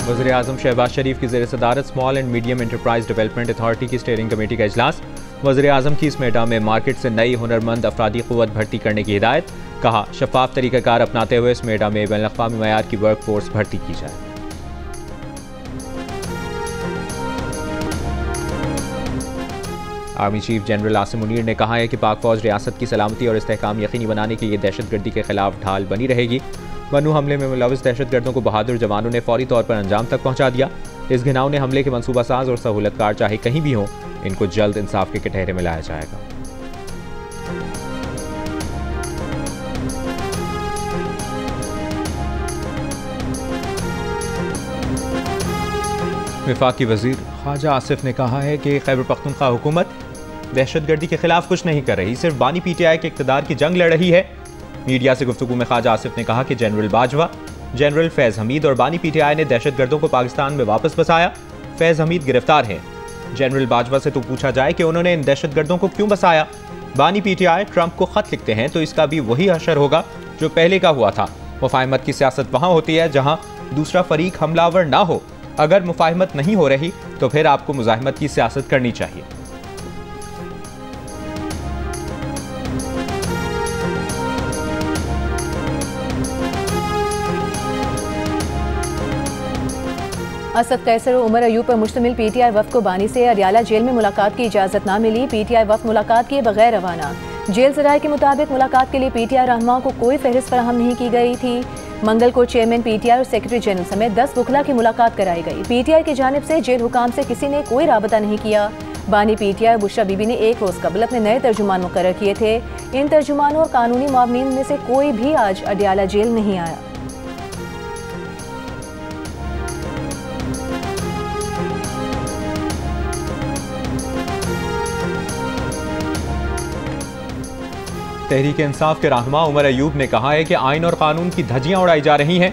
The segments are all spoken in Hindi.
वज़ीर आज़म शहबाज शरीफ की ज़ेर सदारत small and medium enterprise development authority की स्टीयरिंग कमेटी का इजलास। वज़ीर आज़म की इस मेटा में मार्केट से नई हुनरमंद अफरादी क़ुव्वत भर्ती करने की हिदायत। कहा, शफाफ तरीक़ाकार अपनाते हुए इस मेटा में बैनुल-अक़वामी मयार की वर्क फोर्स भर्ती की जाए। Army chief general Asim Munir ने कहा है कि पाक फौज रियासत की सलामती और इस्तेहकाम यकीनी बनाने के लिए दहशतगर्दी के खिलाफ ढाल बनी रहेगी। बनू हमले में मुलविस दहशतगर्दों को बहादुर जवानों ने फौरी तौर पर अंजाम तक पहुंचा दिया। इस घिनौने हमले के मंसूबासाज और सहूलतकार चाहे कहीं भी हों, इनको जल्द इंसाफ के कटहरे में लाया जाएगा। वफाकी वजीर ख्वाजा आसिफ ने कहा है कि खैबर पख्तूनख्वा हुकूमत दहशतगर्दी के खिलाफ कुछ नहीं कर रही, सिर्फ बानी पीटीआई के इक़्तिदार की जंग लड़ रही है। मीडिया से गुफ्तगू में ख्वाजा आसिफ ने कहा कि जनरल बाजवा, जनरल फैज़ हमीद और बानी पीटीआई ने दहशतगर्दों को पाकिस्तान में वापस बसाया। फैज़ हमीद गिरफ्तार हैं। जनरल बाजवा से तो पूछा जाए कि उन्होंने इन दहशतगर्दों को क्यों बसाया। बानी पीटीआई ट्रंप को खत लिखते हैं तो इसका भी वही असर होगा जो पहले का हुआ था। मुफाहमत की सियासत वहाँ होती है जहाँ दूसरा फरीक हमलावर ना हो। अगर मुफाहमत नहीं हो रही तो फिर आपको मुज़ाहमत की सियासत करनी चाहिए। असद कैसर और उमर अयूब पर मुश्तमिल पीटीआई वफ़द को बानी से अडियाला जेल में मुलाकात की इजाज़त ना मिली। पीटीआई वफ़द मुलाकात किए बगैर रवाना। जेल ज़राए के मुताबिक मुलाकात के लिए पीटीआई रहनुमाओं को कोई फहरिस्त फराहम नहीं की गई थी। मंगल को चेयरमैन पीटीआई और सेक्रेटरी जनरल समेत 10 वुकला की मुलाकात कराई गई। पीटीआई की जानिब से जेल हुकाम से किसी ने कोई राबता नहीं किया। बानी पीटीआई बुशरा बीबी ने एक रोज़ कबल अपने नए तर्जुमान मुकर्रर किए थे। इन तर्जुमानों और कानूनी मुआवनीन में से कोई भी आज अडियाला जेल नहीं आया। तहरीक इंसाफ के रहनुमा उमर अयूब ने कहा है कि आइन और कानून की धज्जियां उड़ाई जा रही हैं।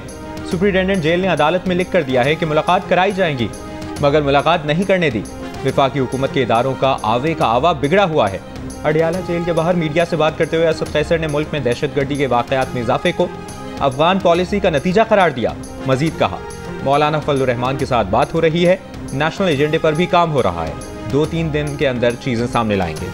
सुप्रिंटेंडेंट जेल ने अदालत में लिख कर दिया है कि मुलाकात कराई जाएगी, मगर मुलाकात नहीं करने दी। वफाकी हुकूमत के इदारों का आवे का आवा बिगड़ा हुआ है। अडियाला जेल के बाहर मीडिया से बात करते हुए असद कैसर ने मुल्क में दहशतगर्दी के वाक़यात में इजाफे को अफगान पॉलिसी का नतीजा करार दिया। मजीद कहा, मौलाना फजलुर रहमान के साथ बात हो रही है, नेशनल एजेंडे पर भी काम हो रहा है। 2-3 दिन के अंदर चीजें सामने लाएंगे।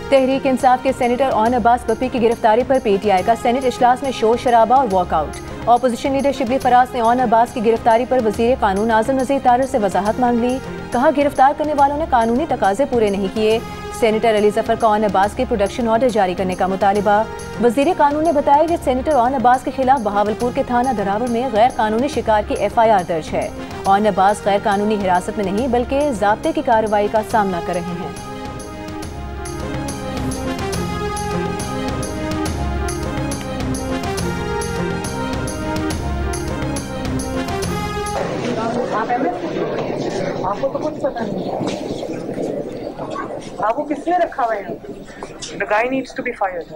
तहरीक इंसाफ के सेनेटर ऑन अब्बास बप्पी की गिरफ्तारी पर पीटीआई का सेनेट इजलास में शोर शराबा और walkout. Opposition leader Shibli Faraz ने ऑन अब्बास की गिरफ्तारी पर वजीर कानून आज़म नज़ीर तारर से वजाहत मांग ली। कहा, गिरफ्तार करने वालों ने कानूनी तकाजे पूरे नहीं किए। सेनेटर अली जफर का ऑन अब्बास के प्रोडक्शन ऑर्डर जारी करने का मुतालिबा। वजीर कानून ने बताया कि सेनेटर ऑन अब्बास के खिलाफ बहावलपुर के थाना दरावर में गैर कानूनी शिकार की FIR दर्ज है। ऑन अब्बास गैर कानूनी हिरासत में नहीं बल्कि ज़ाब्ते की कार्रवाई का सामना कर रहे हैं। आपको तो कुछ पता नहीं है। आपको किसने रखा हुआ है? The guy needs to be fired.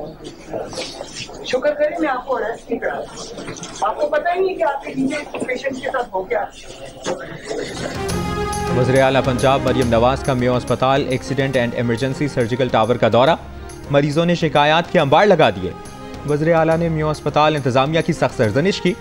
शुक्र करें मैं आपको अरेस्ट नहीं करा। आपको पता ही नहीं कि आपके नीचे पेशेंट के साथ हो क्या। वज़ीर आला पंजाब मरियम नवाज का मेयो अस्पताल accident and emergency surgical tower का दौरा। मरीजों ने शिकायत के अंबार लगा दिए। वज़ीर आला ने मेयो अस्पताल इंतजामिया की सख्त सरजनिश की।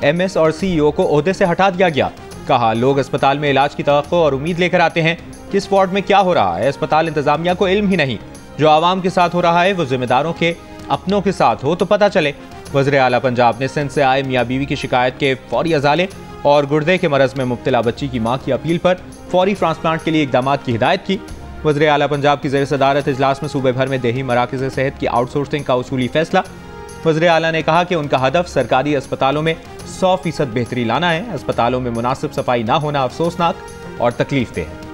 MS और CEO को ओहदे से हटा दिया गया। कहा, लोग अस्पताल में इलाज की तवक्को और उम्मीद लेकर आते हैं। किस वार्ड में क्या हो रहा है अस्पताल इंतजामिया को इल्म ही नहीं। जो आवाम के साथ हो रहा है वो जिम्मेदारों के अपनों के साथ हो तो पता चले। वज़ीर आला पंजाब ने सिंध से आए मियाँ बीवी की शिकायत के फौरी अजाले और गुर्दे के मरज में मुब्तला बच्ची की माँ की अपील पर फौरी ट्रांसप्लांट के लिए इकदाम की हिदायत की। वज़ीर आला पंजाब की ज़ेर सदारत इजलास में सूबे भर में देही मराकज़ सेहत की आउटसोर्सिंग का उसूली फैसला। वज़ीर आला ने कहा कि उनका हदफ सरकारी अस्पतालों में 100% बेहतरी लाना है। अस्पतालों में मुनासिब सफाई ना होना अफसोसनाक और तकलीफ देह है।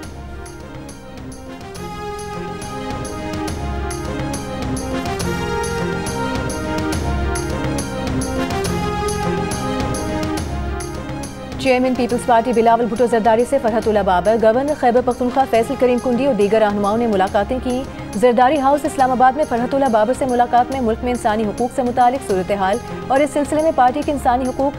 चेयरमैन पीपल्स पार्टी बिलावल भुट्टो जरदारी से फरहतुल्लाह बाबर, गवर्नर खैबर पख्तूनख्वा फैसल करीम कुंडी और दीगर रहनुमाओं ने मुलाकातें की। जरदारी हाउस इस्लामाबाद में फरहतुल्लाह बाबर से मुलाकात में मुल्क में इंसानी हुकूक से मुतालिक सूरत हाल और इस सिलसिले में पार्टी के इंसानी हुकूक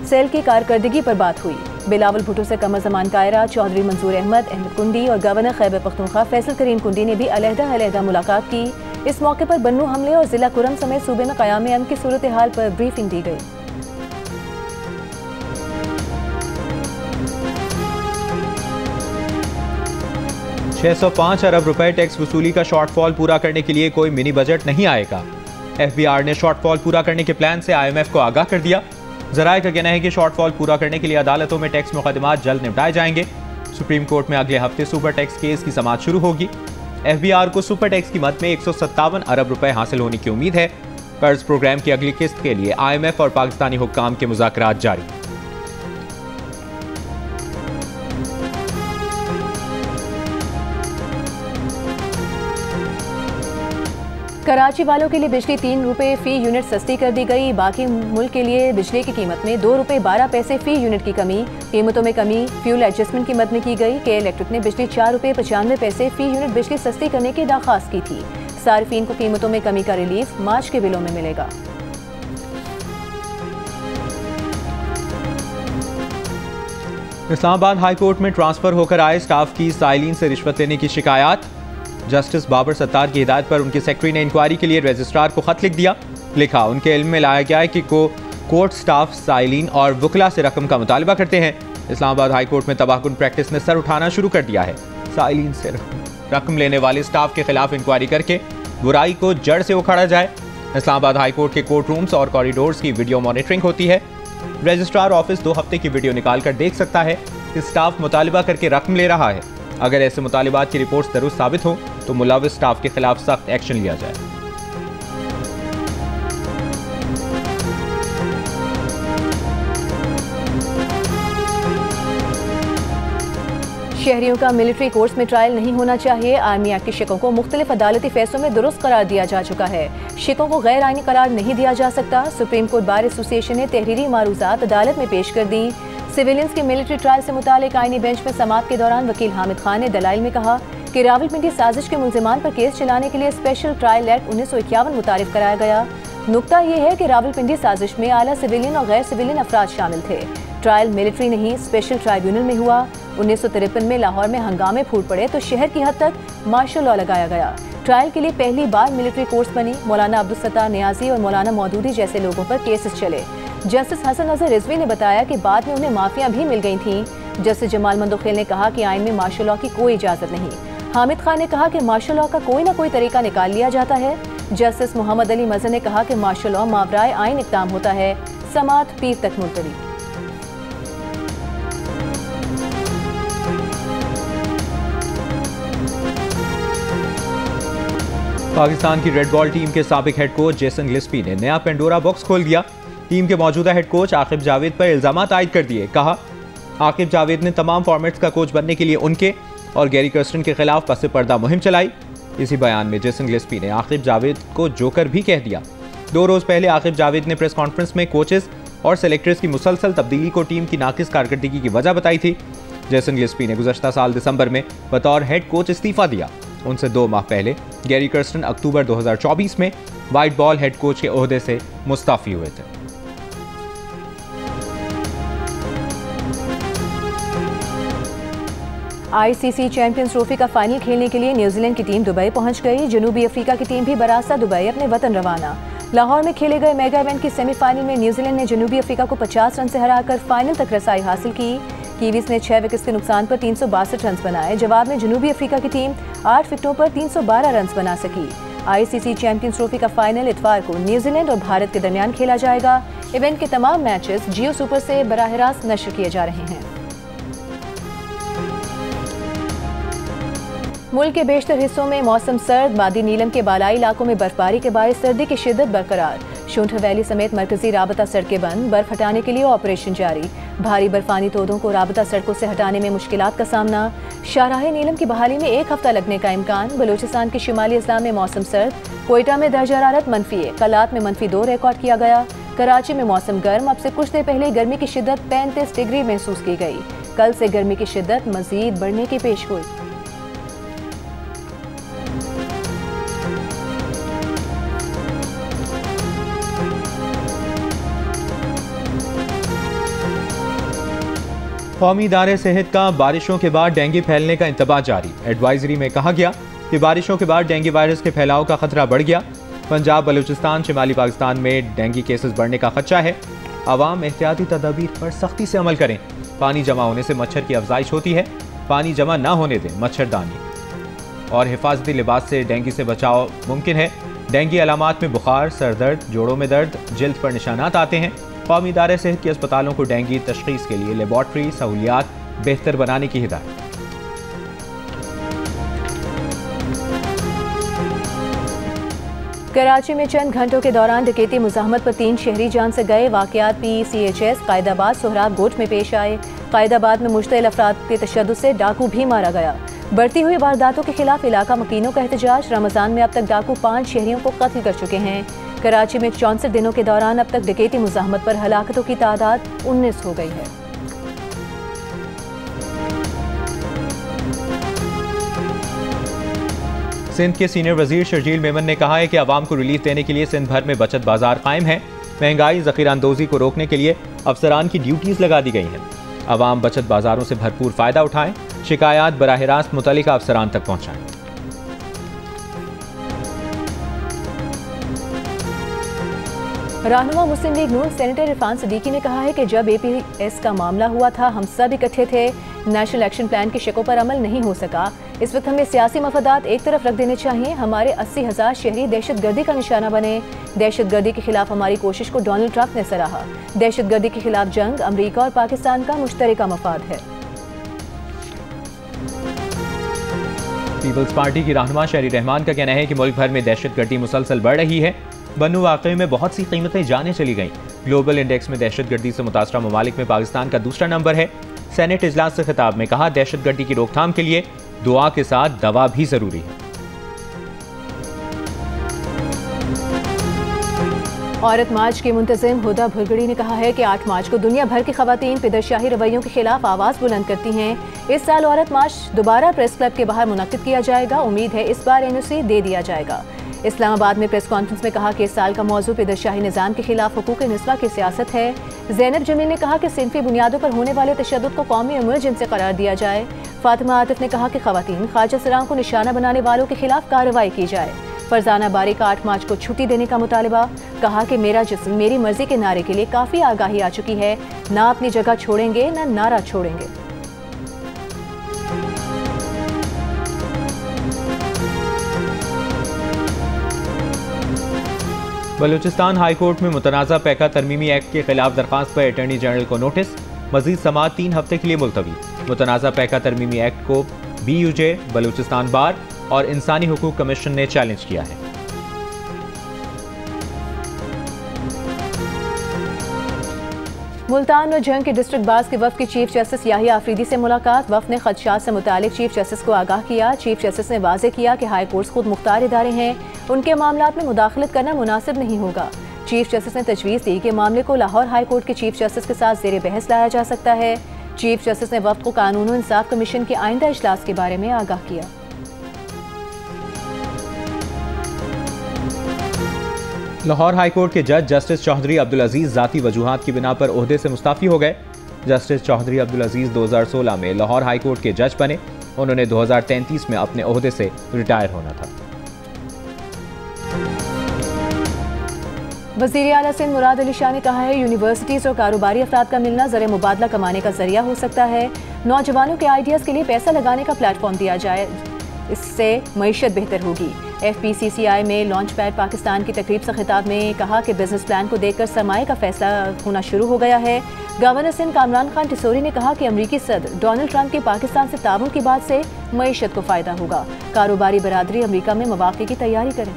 सेल की कारकर्दगी पर बात हुई। बिलावल भुट्टो से कमर जमान कायरा, चौधरी मंसूर अहमद कुंडी और गवर्नर खैबर पख्तूनख्वा फैसल करीम कुंडी ने भी अलहदा मुलाकात की। इस मौके पर बन्नू हमले और जिला कुरम समेत सूबे में क़याम अमन की सूरत हाल पर ब्रीफिंग दी गई। $605 अरब टैक्स वसूली का शॉर्टफॉल पूरा करने के लिए कोई मिनी बजट नहीं आएगा। FBR ने शॉर्टफॉल पूरा करने के प्लान से IMF को आगाह कर दिया। जराये का कहना है कि शॉर्टफॉल पूरा करने के लिए अदालतों में टैक्स मुकदमात जल्द निपटाए जाएंगे। सुप्रीम कोर्ट में अगले हफ्ते सुपर टैक्स केस की समाअत शुरू होगी। FBR को सुपर टैक्स की मद में 157 अरब रुपए हासिल होने की उम्मीद है। कर्ज प्रोग्राम की अगली किस्त के लिए IMF और पाकिस्तानी हुक्काम के मुज़ाकरात जारी। कराची वालों के लिए बिजली 3 रुपए फी यूनिट सस्ती कर दी गई। बाकी मुल्क के लिए बिजली की कीमत में 2 रुपए 12 पैसे फी यूनिट की कमी। कीमतों में कमी फ्यूल एडजस्टमेंट की मद में की गई। के इलेक्ट्रिक ने बिजली 4 रुपए 95 पैसे फी यूनिट बिजली सस्ती करने की दरख्वास्त की थी। सार्फिन को कीमतों में कमी का रिलीफ मार्च के बिलों में मिलेगा। इस्लामाबाद हाई कोर्ट में ट्रांसफर होकर आए स्टाफ की साइलिन से रिश्वत लेने की शिकायत। जस्टिस बाबर सत्तार की हिदायत पर उनके सेक्रेटरी ने इंक्वायरी के लिए रजिस्ट्रार को खत लिख दिया। लिखा, उनके इल्म में लाया गया है कि कोर्ट स्टाफ साइलिन और वकला से रकम का मुतालबा करते हैं। इस्लामाबाद हाई कोर्ट में तबाहकुन प्रैक्टिस ने सर उठाना शुरू कर दिया है। साइलिन से रकम लेने वाले स्टाफ के खिलाफ इंक्वायरी करके बुराई को जड़ से उखाड़ा जाए। इस्लामाबाद हाई कोर्ट के कोर्ट रूम्स और कॉरिडोर्स की वीडियो मॉनिटरिंग होती है। रजिस्ट्रार ऑफिस 2 हफ्ते की वीडियो निकाल कर देख सकता है कि स्टाफ मुतालबा करके रकम ले रहा है। अगर ऐसे मुतालिबात की रिपोर्ट दुरुस्त साबित हो तो मुलविस स्टाफ के खिलाफ सख्त एक्शन लिया जाए। शहरियों का मिलिट्री कोर्स में ट्रायल नहीं होना चाहिए। आर्मी एक्ट के शिकों को मुख्तलिफ अदालती फैसलों में दुरुस्त करार दिया जा चुका है। शिकों को गैर आइनी करार नहीं दिया जा सकता। सुप्रीम कोर्ट बार एसोसिएशन ने तहरीरी मारूजात अदालत में पेश कर दी। सिविलियंस के मिलिट्री ट्रायल से मुतालिक आइनी बेंच में समाअत के दौरान वकील हामिद खान ने दलाइल में कहा कि रावलपिंडी साजिश के मुल्जिमान पर केस चलाने के लिए स्पेशल ट्रायल एक्ट 1951 मुतारिफ कराया गया। नुकता यह है कि रावलपिंडी साजिश में आला सिविलियन और गैर सिविलियन अफराद शामिल थे। ट्रायल मिलिट्री नहीं स्पेशल ट्राइब्यूनल में हुआ। 1953 में लाहौर में हंगामे फूट पड़े तो शहर की हद तक मार्शल लॉ लगाया गया। ट्रायल के लिए पहली बार मिलिट्री कोर्स बनी। मौलाना अब्दुल सत्तार नियाजी और मौलाना मौदूदी जैसे लोगों पर केसेस चले। जस्टिस हसन नजर रिजवी ने बताया कि बाद में उन्हें माफियां भी मिल गई थीं। जस्टिस जमाल मंदोखेल ने कहा कि आइन में मार्शल लॉ की कोई इजाजत नहीं। हामिद खान ने कहा कि मार्शल लॉ का कोई ना कोई तरीका निकाल लिया जाता है। जस्टिस मोहम्मद अली मजहर ने कहा कि मार्शल लॉ मावराए आइन इक़दाम होता है। समाअत पीर तक मुलतवी। पाकिस्तान की रेड बॉल टीम के साबिक हेड कोच जेसन गिलेस्पी ने नया पेंडोरा बॉक्स खोल दिया। टीम के मौजूदा हेड कोच आकिब जावेद पर इल्जामात आयद कर दिए। कहा, आकिब जावेद ने तमाम फॉर्मेट्स का कोच बनने के लिए उनके और गैरी कर्स्टन के खिलाफ पस पर्दा मुहिम चलाई। इसी बयान में जेसन गिलेस्पी ने आकिब जावेद को जोकर भी कह दिया। 2 रोज पहले आकिब जावेद ने प्रेस कॉन्फ्रेंस में कोचेस और सेलेक्टर्स की मुसलसल तब्दीली को टीम की नाकिस कारकर्दगी की वजह बताई थी। जेसन गिलेस्पी ने गुज़श्ता साल दिसंबर में बतौर हेड कोच इस्तीफा दिया। उनसे 2 माह पहले गैरी कर्स्टन अक्टूबर 2024 में वाइट बॉल हेड कोच के ओहदे से मुस्ताफी हुए थे। ICC चैंपियंस ट्रॉफी का फाइनल खेलने के लिए न्यूजीलैंड की टीम दुबई पहुंच गई। जनूबी अफ्रीका की टीम भी बरास्ता दुबई अपने वतन रवाना। लाहौर में खेले गए मेगा इवेंट की सेमीफाइनल में न्यूजीलैंड ने जनूबी अफ्रीका को 50 रन से हराकर फाइनल तक रसाई हासिल की। कीवीज ने 6 विकेट्स के नुकसान पर 362 रन बनाए। जवाब में जनूबी अफ्रीका की टीम 8 विकेटों पर 312 रन बना सकी। ICC चैंपियंस ट्रॉफी का फाइनल इतवार को न्यूजीलैंड और भारत के दरमियान खेला जाएगा। इवेंट के तमाम मैचेस जियो सुपर से बराह रास्त नशर किए जा रहे हैं। मुल्क के बेशतर हिस्सों में मौसम सर्द। वादी नीलम के बालाई इलाकों में बर्फबारी के बायस सर्दी की शिद्दत बरकरार। शुंठ वैली समेत मरकजी राबता सड़कें बंद। बर्फ हटाने के लिए ऑपरेशन जारी। भारी बर्फानी तोदों को राबता सड़कों से हटाने में मुश्किलात का सामना। शाहराह नीलम की बहाली में 1 हफ्ता लगने का इम्कान। बलूचिस्तान के शिमाली अजला में मौसम सर्द। कोयटा में दर्जा हरारत -1, कलात में -2 रिकॉर्ड किया गया। कराची में मौसम गर्म। अब से कुछ देर पहले गर्मी की शिद्दत 35 डिग्री महसूस की गई। कल से गर्मी की शिद्दत मजीद बढ़ने की पेशगोई। कौमी इदारे सेहत का बारिशों के बाद डेंगू फैलने का इंतबाह जारी। एडवाइजरी में कहा गया कि बारिशों के बाद डेंगू वायरस के फैलाव का खतरा बढ़ गया। पंजाब, बलूचिस्तान, शिमाली पाकिस्तान में डेंगू केसेस बढ़ने का खदशा है। आवाम एहतियाती तदाबीर पर सख्ती से अमल करें। पानी जमा होने से मच्छर की अफजाइश होती है, पानी जमा ना होने दें। मच्छरदानी और हिफाजती लिबास से डेंगू से बचाव मुमकिन है। डेंगू अलामात में बुखार, सर दर्द, जोड़ों में दर्द, जिल्द पर निशानात आते हैं। कौमी इदारे सेहत के अस्पतालों को डेंगू तशखीस के लिए लेबॉर्ट्री सहूलियात बेहतर बनाने की हिदायत। कराची में चंद घंटों के दौरान डकैती मुज़ाहमत पर 3 शहरी जान से गए। वाक़यात PCHS कायदाबाद सोहराब गोट में पेश आए। कायदाबाद में मुश्तइल अफराद के तशद्दुद से डाकू भी मारा गया। बढ़ती हुई वारदातों के खिलाफ इलाका मकीनों का एहतजाज। रमज़ान में अब तक डाकू 5 शहरियों को कत्ल कर चुके हैं। कराची में 64 दिनों के दौरान अब तक डकैती मुज़ाहमत पर हलाकतों की तादाद 19 हो गई है। सिंध के सीनियर वजीर शर्जील मेमन ने कहा है कि आवाम को रिलीफ देने के लिए सिंध भर में बचत बाजार कायम है। महंगाई, ज़ख़ीराअंदोज़ी को रोकने के लिए अफसरान की ड्यूटीज़ लगा दी गई हैं। आवाम बचत बाजारों से भरपूर फ़ायदा उठाएं। शिकायत बराह रास्त मुतल्लिका अफसरान तक पहुँचाएं। रहनुमा मुस्लिम लीग नून सेनेटर इरफान सिद्दीकी ने कहा है कि जब APS का मामला हुआ था हम सब इकट्ठे थे। नेशनल एक्शन प्लान की शकों पर अमल नहीं हो सका। इस वक्त हमें सियासी मफादात एक तरफ रख देने चाहिए। हमारे 80,000 शहरी दहशतगर्दी का निशाना बने। दहशतगर्दी के खिलाफ हमारी कोशिश को डोनाल्ड ट्रंप ने सराहा। दहशतगर्दी के खिलाफ जंग अमरीका और पाकिस्तान का मुश्तरका मफाद है। पीपल्स पार्टी की रहनुमा शहरी रहमान का कहना है कि मुल्क भर में दहशतगर्दी मुसलसल बढ़ रही है। बन्नू वाक़े में बहुत सी कीमतें जाने चली गईं। ग्लोबल इंडेक्स में दहशतगर्दी से मुतासरा ममालिक में पाकिस्तान का दूसरा नंबर है। सेनेट इजलास से खिताब में कहा, दहशतगर्दी की रोकथाम के लिए दुआ के साथ दवा भी जरूरी है। औरत मार्च के मुंतजिम हुदा भुरगड़ी ने कहा है कि 8 मार्च को दुनिया भर की खवातीन पिदरशाही रवैयों के खिलाफ आवाज़ बुलंद करती हैं। इस साल औरत मार्च दोबारा प्रेस क्लब के बाहर मुनक्किद किया जाएगा। उम्मीद है इस बार NOC दे दिया जाएगा। इस्लामाबाद में प्रेस कॉन्फ्रेंस में कहा कि इस साल का मौजू पिदरशाही निज़ाम के खिलाफ हुकूक निस्वा की सियासत है। ज़ैनब जमील ने कहा कि सिनफी बुनियादों पर होने वाले तशद्दुद को कौमी इमरजेंसी करार दिया जाए। फातिमा आतिफ ने कहा कि खवातीन ख्वाजा सलाम को निशाना बनाने वालों के खिलाफ कार्रवाई की जाए। फरजाना बारी का 8 मार्च को छुट्टी देने का मुतालबा। कहा कि मेरा जिस्म मेरी मर्जी के नारे के लिए काफ़ी आगाही आ चुकी है। ना अपनी जगह छोड़ेंगे ना नारा छोड़ेंगे। बलूचिस्तान हाई कोर्ट में मुतनाज़ा पैका तरमीमी एक्ट के खिलाफ दरख्वास्त पर अटॉर्नी जनरल को नोटिस। मजीद समाअत 3 हफ्ते के लिए मुलतवी। मुतनाज़ा पैका तरमीमी एक्ट को BUJ, बलूचिस्तान बार और इंसानी हुकूक कमीशन ने चैलेंज किया है। मुल्तान और जंग के डिस्ट्रिक्ट बार्स के वफ़द की चीफ जस्टिस याहिया आफरीदी से मुलाकात। वफ़द ने खदशात से मुतालिक चीफ जस्टिस को आगाह किया। चीफ जस्टिस ने वाज़े किया कि हाई कोर्ट्स खुद मुख्तार इदारे हैं, उनके मामलात में मुदाखलत करना मुनासिब नहीं होगा। चीफ जस्टिस ने तजवीज़ दी कि मामले को लाहौर हाई कोर्ट के चीफ जस्टिस के साथ ज़ेरे बहस लाया जा सकता है। चीफ जस्टिस ने वफ़द को कानून और इंसाफ कमीशन के आइंदा इजलास के बारे में आगाह किया। लाहौर हाई कोर्ट के जज जस्टिस चौधरी अब्दुल अजीज ज़ाती वजूहात की बिना पर ओहदे से मुस्ताफ़ी हो गए। जस्टिस चौधरी अब्दुल अजीज 2016 में लाहौर हाई कोर्ट के जज बने। उन्होंने 2033 में अपने ओहदे से रिटायर होना था। वज़ीर आला सिंध मुराद अली शाह ने कहा है, यूनिवर्सिटीज़ और कारोबारी अफराद का मिलना ज़र मुबादला कमाने का जरिया हो सकता है। नौजवानों के आइडियाज़ के लिए पैसा लगाने का प्लेटफॉर्म दिया जाए, इससे मईशत बेहतर होगी। FPCCI में लॉन्च पैड पाकिस्तान की तकरीब से खिताब में कहा कि बिजनेस प्लान को देखकर सरमाए का फैसला होना शुरू हो गया है। गवर्नर सिंध कामरान खान टिसोरी ने कहा कि अमरीकी सदर डोनाल्ड ट्रंप के पाकिस्तान से ताउन की बात से मईशत को फ़ायदा होगा। कारोबारी बरादरी अमरीका में मवाक़े की तैयारी करें।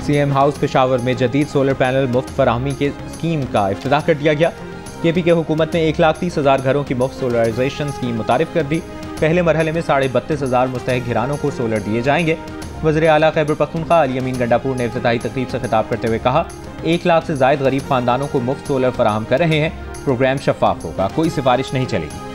CM हाउस पेशावर में जदीद सोलर पैनल मुफ्त फराहमी के स्कीम का इफ्तिताह कर दिया गया। KP के हुकूमत ने 1,30,000 घरों की मुफ्त सोलराइजेशन स्कीम मुतारिफ कर दी। पहले मरहले में 32,500 मुस्तहिक घरानों को सोलर दिए जाएंगे। वज़ीर आला खैबर पख्तूनख्वा अली अमीन गंडापुर ने इफ्तिताही तकरीब से खिताब करते हुए कहा, 1 लाख से ज़ायद गरीब खानदानों को मुफ्त सोलर फराहम कर रहे हैं। प्रोग्राम शफाफ होगा, कोई सिफारिश नहीं चलेगी।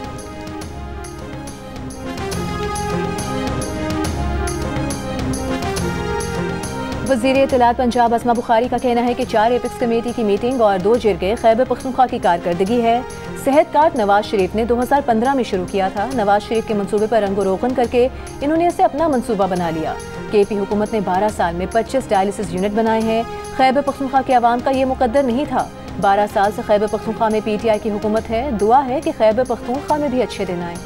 वज़ीर इत्तलात पंजाब असमा बुखारी का कहना है कि 4 एपिक्स कमेटी की मीटिंग और 2 जिरगे खैबर पख्तूनख्वा की कारकर्दगी है। सेहत कार्ड नवाज शरीफ ने 2015 में शुरू किया था। नवाज शरीफ के मंसूबे पर रंगो रोगन करके इन्होंने इसे अपना मंसूबा बना लिया। केपी हुकूमत ने 12 साल में 25 डायलिसिस यूनिट बनाए हैं। खैबर पख्तूनख्वा के अवाम का ये मुकद्दर नहीं था। 12 साल से खैबर पख्तूनख्वा में PTI की हुकूमत है। दुआ है कि खैबर पख्तूनख्वा में भी अच्छे दिन आए।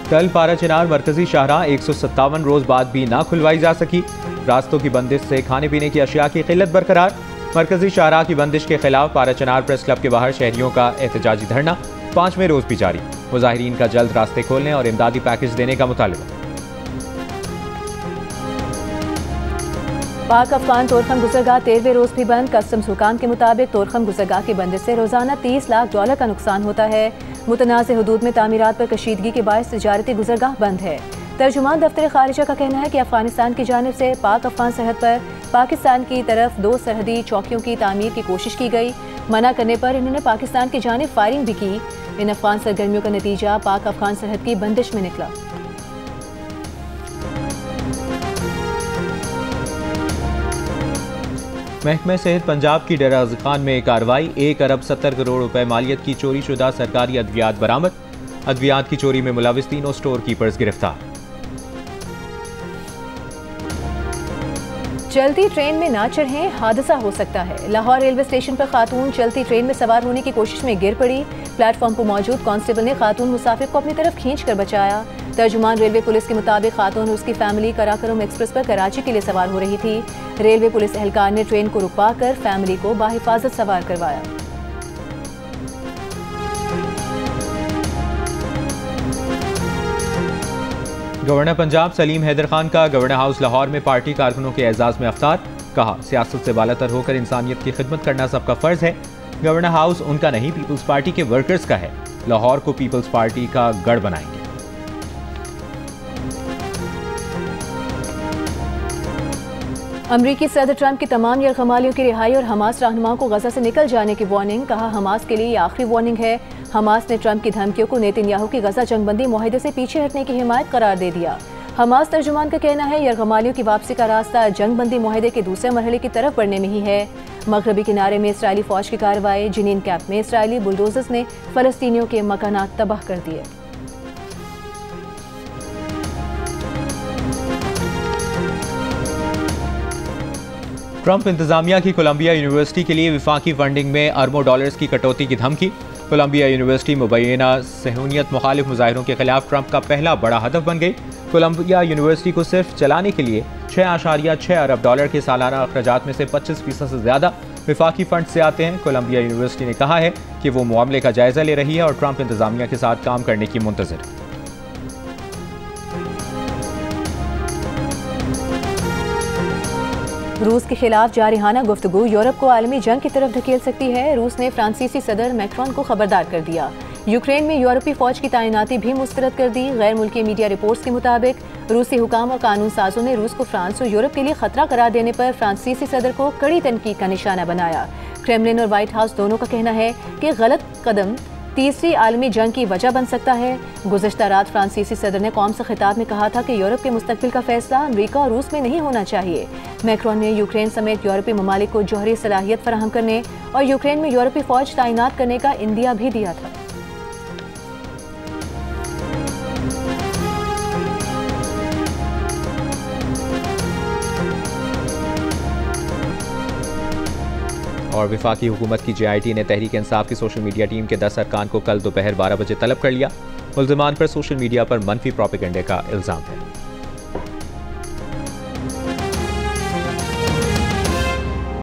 कल पारा चिनार मरकजी शाहराह 157 रोज बाद भी ना खुलवाई जा सकी। रास्तों की बंदिश से खाने पीने की अशिया की किल्लत बरकरार। मरकजी शाहराह की बंदिश के खिलाफ पारा चिनार प्रेस क्लब के बाहर शहरियों का एहतजाजी धरना 5वें रोज भी जारी। मुजाहिरीन का जल्द रास्ते खोलने और इमदादी पैकेज देने का मुतालबा। पाक अफगान तोरखम गुजरगाह 13वें रोज भी बंद। कस्टम्स हुकाम के मुताबिक तोरखम गुजरगाह की बंदिश से रोजाना $30 लाख का नुकसान होता है। मुतनाज़ हुदूद में तामीरात पर कशीदगी के बायस तिजारती गुजरगाह बंद है। तर्जुमान दफ्तर खारिजा का कहना है कि अफगानिस्तान की जानिब से पाक अफगान सरहद पर पाकिस्तान की तरफ 2 सरहदी चौकियों की तामीर की कोशिश की गई। मना करने पर इन्होंने पाकिस्तान की जानिब फायरिंग भी की। इन अफगान सरगर्मियों का नतीजा पाक अफगान सरहद की बंदिश में निकला। महकमे सेहत पंजाब की डेरा गाजी खान में कार्रवाई। 1 अरब 70 करोड़ रुपए मालियत की चोरी शुदा सरकारी अद्वियात बरामद। अद्वियात की चोरी में मुलविस 3 स्टोर कीपर्स गिरफ्तार। चलती ट्रेन में ना चढ़ें, हादसा हो सकता है। लाहौर रेलवे स्टेशन पर खातून चलती ट्रेन में सवार होने की कोशिश में गिर पड़ी। प्लेटफॉर्म पर मौजूद कांस्टेबल ने खातून मुसाफिर को अपनी तरफ खींचकर बचाया। तर्जुमान रेलवे पुलिस के मुताबिक खातून और उसकी फैमिली कराकोरम एक्सप्रेस पर कराची के लिए सवार हो रही थी। रेलवे पुलिस एहलकार ने ट्रेन को रुकवाकर फैमिली को बाहिफाजत सवार करवाया। गवर्नर पंजाब सलीम हैदर खान का गवर्नर हाउस लाहौर में पार्टी कारकुनों के एजाज में अफ्तार। कहा, सियासत से बालातर होकर इंसानियत की खिदमत करना सबका फर्ज है। गवर्नर हाउस उनका नहीं, पीपल्स पार्टी के वर्कर्स का है। लाहौर को पीपल्स पार्टी का गढ़ बनाएंगे। अमरीकी सदर ट्रंप की तमाम यरगमालियों की रिहाई और हमास रहनुमाओं को गजा से निकल जाने की वार्निंग। कहा, हमास के लिए ये आखिरी वार्निंग है। हमास ने ट्रंप की धमकियों को नेतन्याहू की गजा जंगबंदी मुआहदे से पीछे हटने की हिमायत करार दे दिया। हमास तर्जुमान का कहना है, यरगमालियों की वापसी का रास्ता जंगबंदी मुआहदे के दूसरे मरहले की तरफ बढ़ने में ही है। मगरबी किनारे में इसराइली फौज की कार्रवाई। जिनीन कैंप में इसराइली बुलडोजर्स ने फलस्तीनियों के मकानात तबाह कर दिए। ट्रंप इंतजामिया की कोलंबिया यूनिवर्सिटी के लिए विफाकी फंडिंग में अरबों डॉलर्स की कटौती की धमकी। कोलंबिया यूनिवर्सिटी मुबैना सहूनियत मुखालिफ मुजाहिरों के खिलाफ ट्रंप का पहला बड़ा हदफ बन गई। कोलंबिया यूनिवर्सिटी को सिर्फ चलाने के लिए 6.6 अरब डॉलर के सालाना अखराजात में से 25% से ज्यादा विफाकी फंड से आते हैं। कोलंबिया यूनिवर्सिटी ने कहा है कि वो मामले का जायजा ले रही है और ट्रंप इंतजामिया के साथ काम करने की मुंतज़िर है। रूस के खिलाफ जारिहाना गुफ्तगू यूरोप को आलमी जंग की तरफ धकेल सकती है। रूस ने फ्रांसीसी सदर मैक्रोन को खबरदार कर दिया। यूक्रेन में यूरोपीय फौज की तैनाती भी मुस्तरद कर दी। गैर मुल्की मीडिया रिपोर्ट्स के मुताबिक रूसी हुकाम और कानून साजों ने रूस को फ्रांस और यूरोप के लिए खतरा करार देने पर फ्रांसीसी सदर को कड़ी तनकीद का निशाना बनाया। क्रेमलिन और व्हाइट हाउस दोनों का कहना है कि गलत कदम तीसरी आलमी जंग की वजह बन सकता है। गुज़श्ता रात फ्रांसीसी सदर ने कौम से खिताब में कहा था कि यूरोप के मुस्तकबिल का फैसला अमेरिका और रूस में नहीं होना चाहिए। मैक्रोन ने यूक्रेन समेत यूरोपीय ममालिक को जौहरी सलाहियत फराहम करने और यूक्रेन में यूरोपीय फौज तैनात करने का इंदिया भी दिया था। और विफाकी हुकूमत की JIT ने तहरीक इंसाफ की सोशल मीडिया टीम के 10 अरकान को कल दोपहर 12 बजे तलब कर लिया। मुल्ज़िमान पर सोशल मीडिया पर मनफी प्रोपेगेंडे का इल्ज़ाम है।